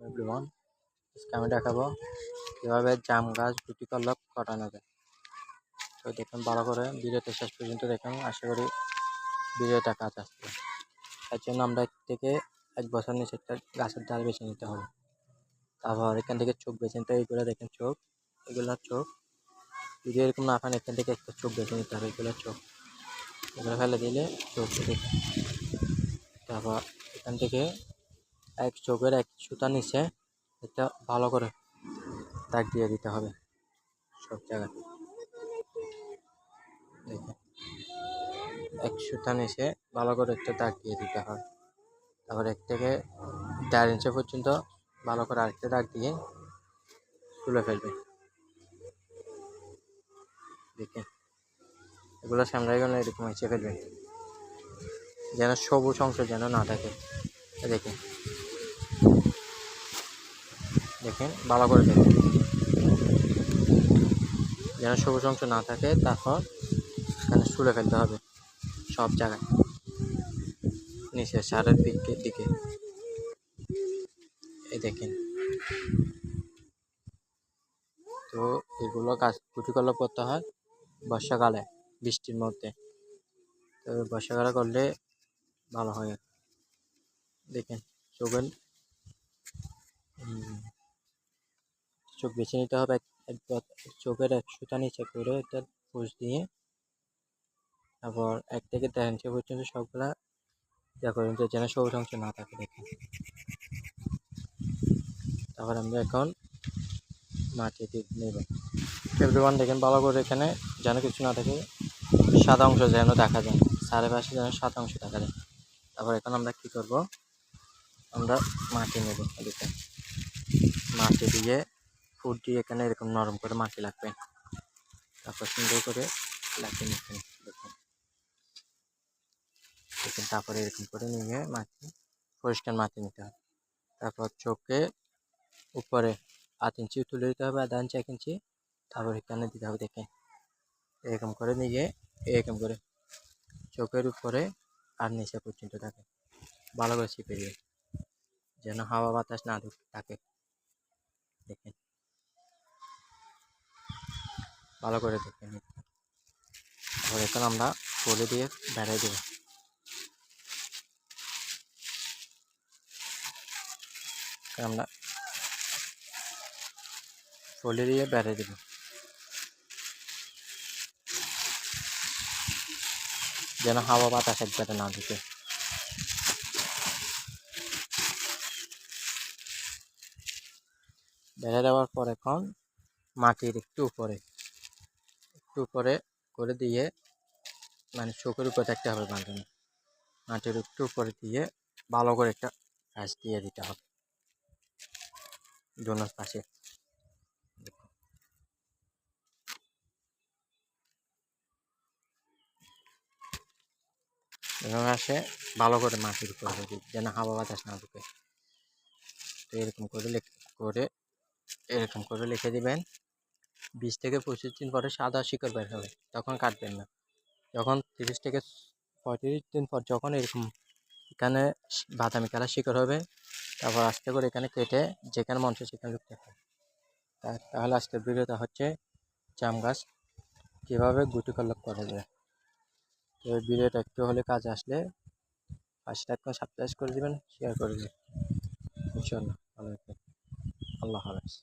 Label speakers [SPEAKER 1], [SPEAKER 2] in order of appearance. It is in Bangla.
[SPEAKER 1] এভরিওয়ান, আজকে আমি দেখাবো কীভাবে জাম গাছ গুটি কল্লব কাটানো যায়। তো দেখুন, ভালো করে ভিডিওতে শেষ পর্যন্ত দেখুন। আশা করি ভিডিওটা কাজ আসবে। তার জন্য আমরা থেকে 1 বছর নিচে একটা গাছের ডাল বেছে নিতে হবে। তারপর এখান থেকে চোখ বেছে নিতে হবে। এইগুলো দেখেন চোখ, এগুলো চোখ। যদি এরকম না পান, এখান থেকে একটা চোখ বেছে নিতে হবে। এগুলো চোখ, এগুলো ফেলে দিলে চোখ দেখে। তারপর এখান থেকে এক চোখের এক সুতা নিচে একটা ভালো করে দাগ দিয়ে দিতে হবে সব জায়গায়। দেখে এক সুতা নিচে ভালো করে একটা দাগ দিয়ে দিতে হবে। তারপর 1 থেকে 1.5 ইঞ্চি পর্যন্ত ভালো করে আরেকটা দাগ দিয়ে তুলে ফেলবে। দেখে এগুলো সামলাই গেলে এরকম হিসেবে ফেলবে, যেন সবুজ অংশ যেন না থাকে। দেখেন দেখেন ভালো করে দেখেন, যেন সবুজ অংশ না থাকে। তারপর এখানে তুলে ফেলতে হবে সব জায়গায়, নিচে সারের দিকে। এই দেখেন, তো এগুলো গাছ গুটি কল্লব করতে হয় বর্ষাকালে, বৃষ্টির মধ্যে। তো বর্ষাকালে করলে ভালো হয়। দেখেন চোখের চোখ বেছে নিতে হবে। চোখের এক সুতা নিচে করে একটা পুষ দিয়ে, তারপর 1 থেকে 1.5 ইঞ্চি পর্যন্ত সবগুলা করুন, যেন সবুজ অংশ না থাকে। দেখেন, তারপর আমরা এখন মাটি দিয়ে নেব। এভরিওয়ান দেখেন ভালো করে, এখানে যেন কিছু না থাকে, সাদা অংশ যেন দেখা যায়, চারিপাশে যেন সাদা অংশ দেখা যায়। তারপর এখন আমরা কি করব, আমরা মাটি নেব। দেখেন মাটি দিয়ে ফুট দিয়ে এখানে এরকম নরম করে মাটি লাগবে। তারপর সুন্দর করে লাগিয়ে নিচ্ছেন। দেখেন তারপরে এরকম করে নিয়ে মাটি, পরিষ্কার মাটি নিতে হবে। তারপর চোখে উপরে 1/2 ইঞ্চি তুলে দিতে হবে, 1/2 ইঞ্চি 1 ইঞ্চি। তারপর এখানে দিতে হবে। দেখেন এরকম করে নিয়ে এরকম করে চোখের উপরে আর নিচে পর্যন্ত থাকে, ভালো করে চিপে দিয়ে, যেন হাওয়া বাতাস না থাকে। দেখেন ভালো করে দেখেন। তারপর এখন আমরা ফলি দিয়ে বেড়াই দেব। আমরা ফলি দিয়ে বেড়ে দেব, যেন হাওয়া বাতাস একবারে না ঢুকে। বেড়ে দেওয়ার পর এখন মাটির একটু উপরে করে দিয়ে, মানে চোখের উপরে থাকতে হবে বাঁধানো, মাটির একটু উপরে দিয়ে ভালো করে একটা গাছ দিয়ে দিতে হবে দোনো পাশে। এভাবে আসে ভালো করে মাটির উপরে দিই, যেন হাওয়া বাতাস না ঢুকে। তো এরকম করে লিখে দিবেন। 20 থেকে 25 দিন পরে সাদা শিকড় বের হবে, তখন কাটবেন না। যখন 30 থেকে 35 দিন পর যখন এরকম এখানে বাদামি কালার শিকড় হবে, তারপর আস্তে করে এখানে কেটে যেখানে মন চায় সেখানে রাখতে হবে। তাহলে আজকের ভিডিওটা হচ্ছে জাম গাছ কীভাবে গুটি কল্লব করা যায়। তো এই ভিডিওটা একটু হলে কাজে আসলে পাশে থাকবেন, সাবস্ক্রাইব করে দেবেন, শেয়ার করে দেবেন। ইনশাআল্লাহ ভালো থাকবেন। আল্লাহ হাফেজ।